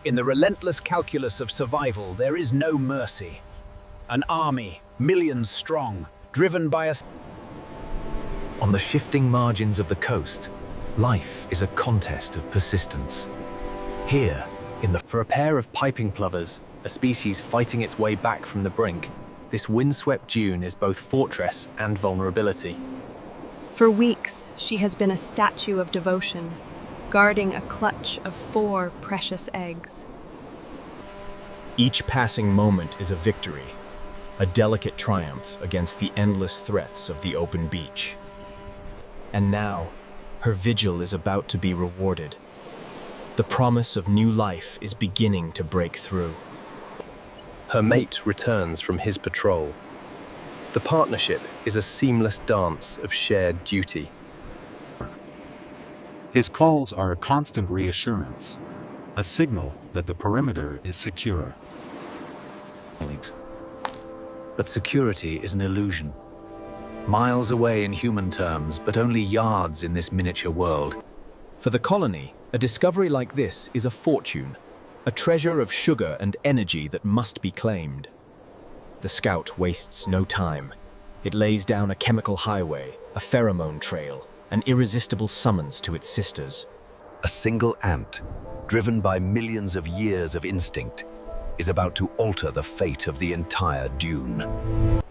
In the relentless calculus of survival, there is no mercy. An army, millions strong, driven by a... On the shifting margins of the coast, life is a contest of persistence. Here, for a pair of piping plovers, a species fighting its way back from the brink, this windswept dune is both fortress and vulnerability. For weeks, she has been a statue of devotion, guarding a clutch of 4 precious eggs. Each passing moment is a victory, a delicate triumph against the endless threats of the open beach. And now, her vigil is about to be rewarded. The promise of new life is beginning to break through. Her mate returns from his patrol. The partnership is a seamless dance of shared duty. His calls are a constant reassurance, a signal that the perimeter is secure. But security is an illusion. Miles away in human terms, but only yards in this miniature world. For the colony, a discovery like this is a fortune, a treasure of sugar and energy that must be claimed. The scout wastes no time. It lays down a chemical highway, a pheromone trail, an irresistible summons to its sisters. A single ant, driven by millions of years of instinct, is about to alter the fate of the entire dune.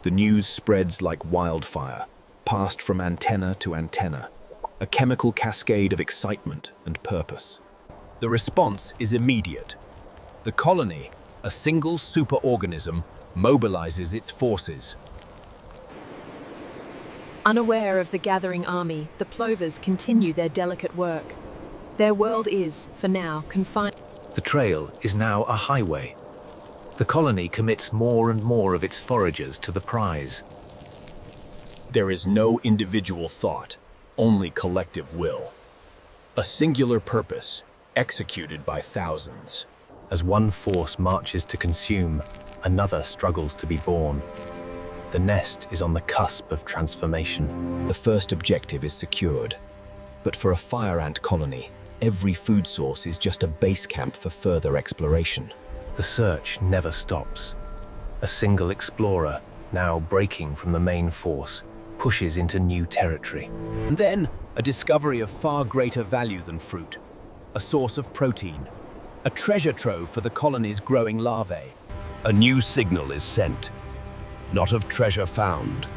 The news spreads like wildfire, passed from antenna to antenna, a chemical cascade of excitement and purpose. The response is immediate. The colony, a single superorganism, mobilizes its forces. Unaware of the gathering army, the plovers continue their delicate work. Their world is, for now, confined. The trail is now a highway. The colony commits more and more of its foragers to the prize. There is no individual thought, only collective will. A singular purpose, executed by thousands. As one force marches to consume, another struggles to be born. The nest is on the cusp of transformation. The first objective is secured. But for a fire ant colony, every food source is just a base camp for further exploration. The search never stops. A single explorer, now breaking from the main force, pushes into new territory. And then, a discovery of far greater value than fruit. A source of protein. A treasure trove for the colony's growing larvae. A new signal is sent, not of treasure found,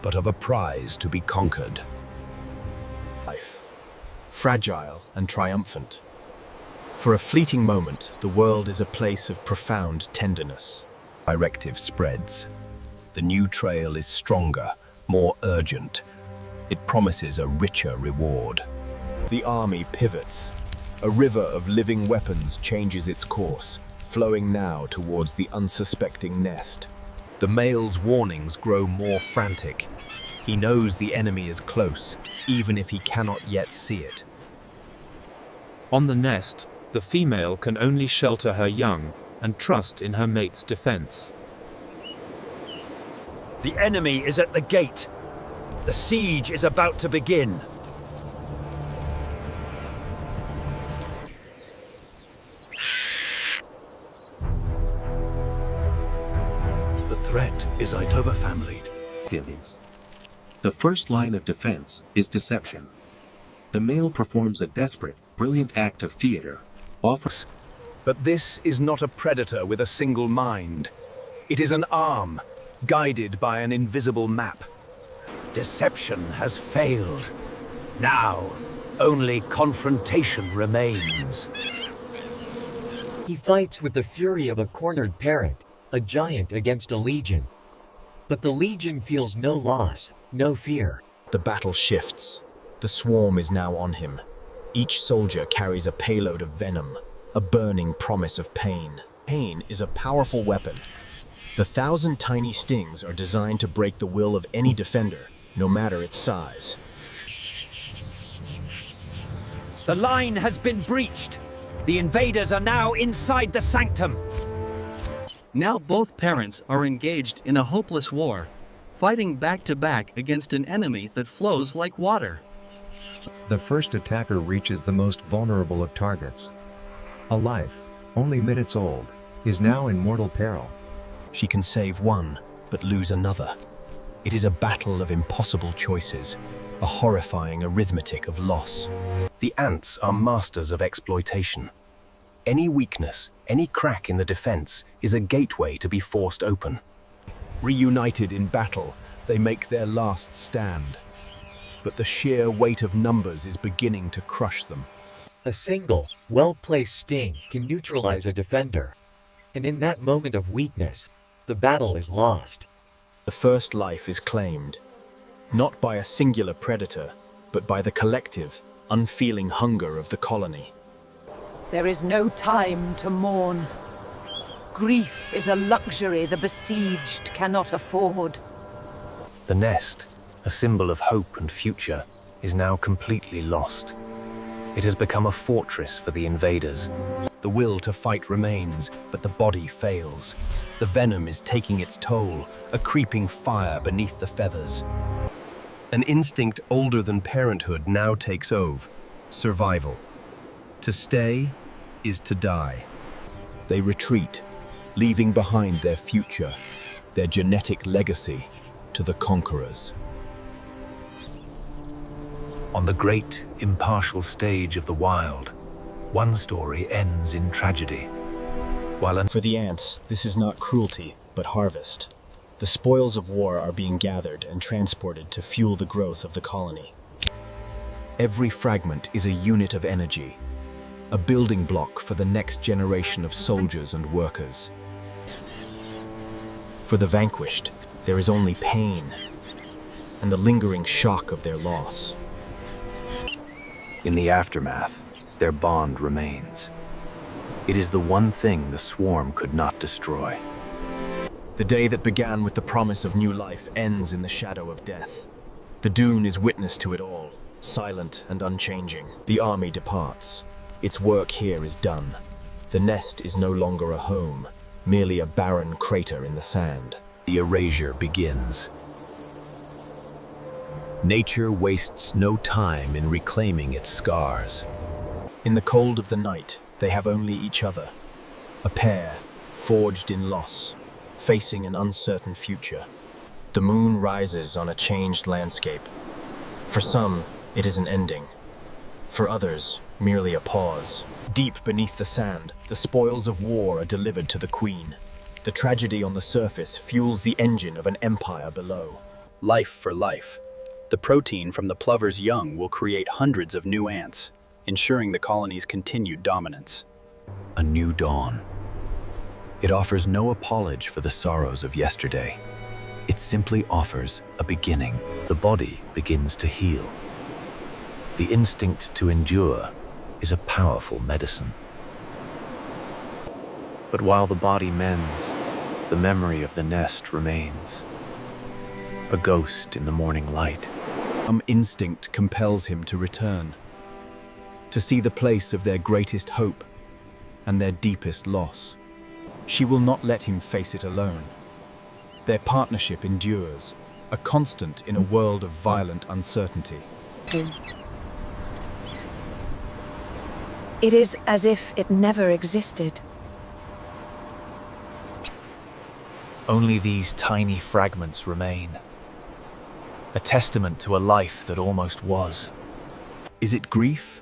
but of a prize to be conquered. Life, fragile and triumphant. For a fleeting moment, the world is a place of profound tenderness. Directive spreads. The new trail is stronger, more urgent. It promises a richer reward. The army pivots. A river of living weapons changes its course, flowing now towards the unsuspecting nest. The male's warnings grow more frantic. He knows the enemy is close, even if he cannot yet see it. On the nest, the female can only shelter her young and trust in her mate's defense. The enemy is at the gate. The siege is about to begin. The threat is overfamilied. The first line of defense is deception. The male performs a desperate, brilliant act of theater, offers. But this is not a predator with a single mind. It is an arm, guided by an invisible map. Deception has failed. Now, only confrontation remains. He fights with the fury of a cornered parrot, a giant against a legion. But the legion feels no loss, no fear. The battle shifts. The swarm is now on him. Each soldier carries a payload of venom, a burning promise of pain. Pain is a powerful weapon. The 1,000 tiny stings are designed to break the will of any defender, no matter its size. The line has been breached. The invaders are now inside the sanctum. Now both parents are engaged in a hopeless war, fighting back to back against an enemy that flows like water. The first attacker reaches the most vulnerable of targets. A life, only minutes old, is now in mortal peril. She can save one, but lose another. It is a battle of impossible choices, a horrifying arithmetic of loss. The ants are masters of exploitation. Any weakness, any crack in the defense is a gateway to be forced open. Reunited in battle, they make their last stand. But the sheer weight of numbers is beginning to crush them. A single, well-placed sting can neutralize a defender. And in that moment of weakness, the battle is lost. The first life is claimed, not by a singular predator, but by the collective, unfeeling hunger of the colony. There is no time to mourn. Grief is a luxury the besieged cannot afford. The nest, a symbol of hope and future, is now completely lost. It has become a fortress for the invaders. The will to fight remains, but the body fails. The venom is taking its toll, a creeping fire beneath the feathers. An instinct older than parenthood now takes over: survival. To stay is to die. They retreat, leaving behind their future, their genetic legacy, to the conquerors. On the great, impartial stage of the wild, one story ends in tragedy. For the ants, this is not cruelty, but harvest. The spoils of war are being gathered and transported to fuel the growth of the colony. Every fragment is a unit of energy, a building block for the next generation of soldiers and workers. For the vanquished, there is only pain and the lingering shock of their loss. In the aftermath, their bond remains. It is the one thing the swarm could not destroy. The day that began with the promise of new life ends in the shadow of death. The dune is witness to it all, silent and unchanging. The army departs. Its work here is done. The nest is no longer a home, merely a barren crater in the sand. The erasure begins. Nature wastes no time in reclaiming its scars. In the cold of the night, they have only each other, a pair forged in loss, facing an uncertain future. The moon rises on a changed landscape. For some, it is an ending. For others, merely a pause. Deep beneath the sand, the spoils of war are delivered to the queen. The tragedy on the surface fuels the engine of an empire below. Life for life. The protein from the plover's young will create hundreds of new ants, ensuring the colony's continued dominance. A new dawn. It offers no apology for the sorrows of yesterday. It simply offers a beginning. The body begins to heal. The instinct to endure is a powerful medicine. But while the body mends, the memory of the nest remains. A ghost in the morning light. Some instinct compels him to return, to see the place of their greatest hope and their deepest loss. She will not let him face it alone. Their partnership endures, a constant in a world of violent uncertainty. It is as if it never existed. Only these tiny fragments remain, a testament to a life that almost was. Is it grief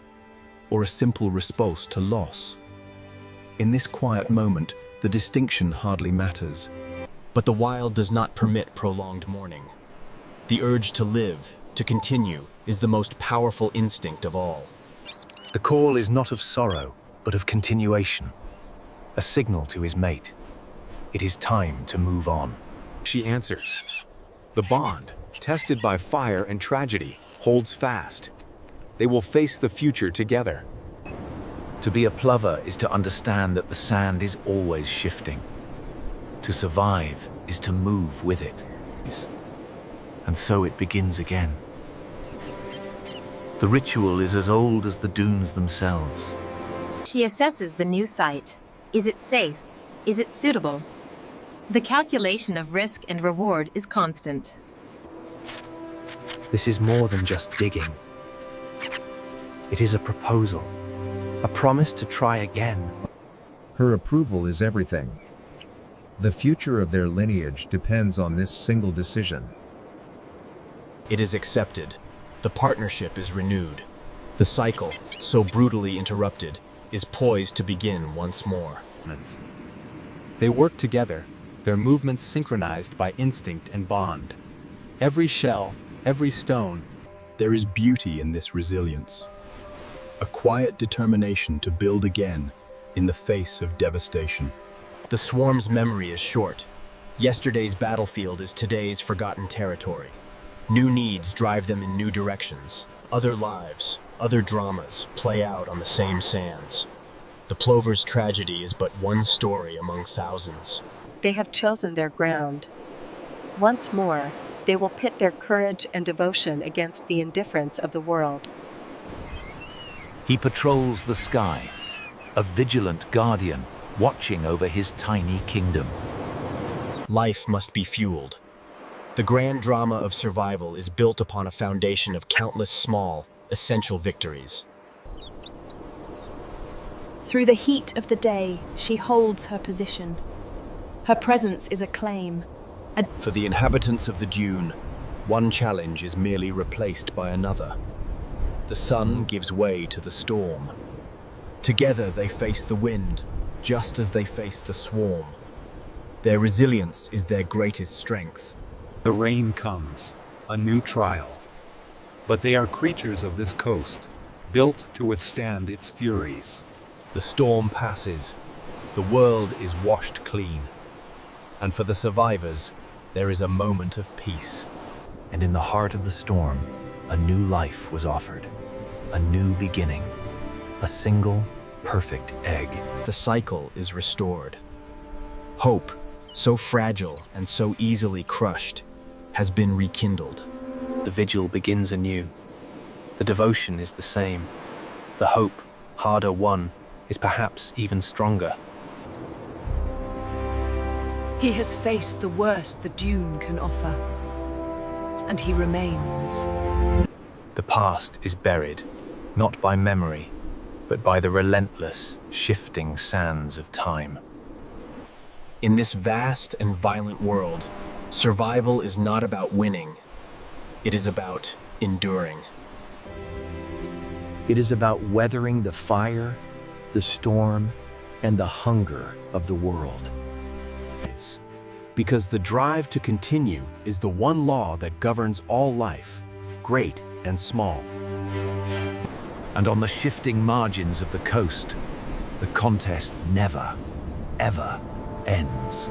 or a simple response to loss? In this quiet moment, the distinction hardly matters. But the wild does not permit prolonged mourning. The urge to live, to continue, is the most powerful instinct of all. The call is not of sorrow, but of continuation, a signal to his mate. It is time to move on. She answers. The bond, tested by fire and tragedy, holds fast. They will face the future together. To be a plover is to understand that the sand is always shifting. To survive is to move with it. And so it begins again. The ritual is as old as the dunes themselves. She assesses the new site. Is it safe? Is it suitable? The calculation of risk and reward is constant. This is more than just digging. It is a proposal, a promise to try again. Her approval is everything. The future of their lineage depends on this single decision. It is accepted. The partnership is renewed. The cycle, so brutally interrupted, is poised to begin once more. They work together, their movements synchronized by instinct and bond. Every shell, every stone. There is beauty in this resilience. A quiet determination to build again in the face of devastation. The swarm's memory is short. Yesterday's battlefield is today's forgotten territory. New needs drive them in new directions. Other lives, other dramas play out on the same sands. The plover's tragedy is but one story among thousands. They have chosen their ground. Once more, they will pit their courage and devotion against the indifference of the world. He patrols the sky, a vigilant guardian watching over his tiny kingdom. Life must be fueled. The grand drama of survival is built upon a foundation of countless small, essential victories. Through the heat of the day, she holds her position. Her presence is a claim. For the inhabitants of the dune, one challenge is merely replaced by another. The sun gives way to the storm. Together they face the wind, just as they face the swarm. Their resilience is their greatest strength. The rain comes, a new trial. But they are creatures of this coast, built to withstand its furies. The storm passes. The world is washed clean. And for the survivors, there is a moment of peace. And in the heart of the storm, a new life was offered. A new beginning. A single, perfect egg. The cycle is restored. Hope, so fragile and so easily crushed, has been rekindled. The vigil begins anew. The devotion is the same. The hope, harder won, is perhaps even stronger. He has faced the worst the dune can offer, and he remains. The past is buried, not by memory, but by the relentless, shifting sands of time. In this vast and violent world, survival is not about winning. It is about enduring. It is about weathering the fire, the storm, and the hunger of the world. Because the drive to continue is the one law that governs all life, great and small. And on the shifting margins of the coast, the contest never, ever ends.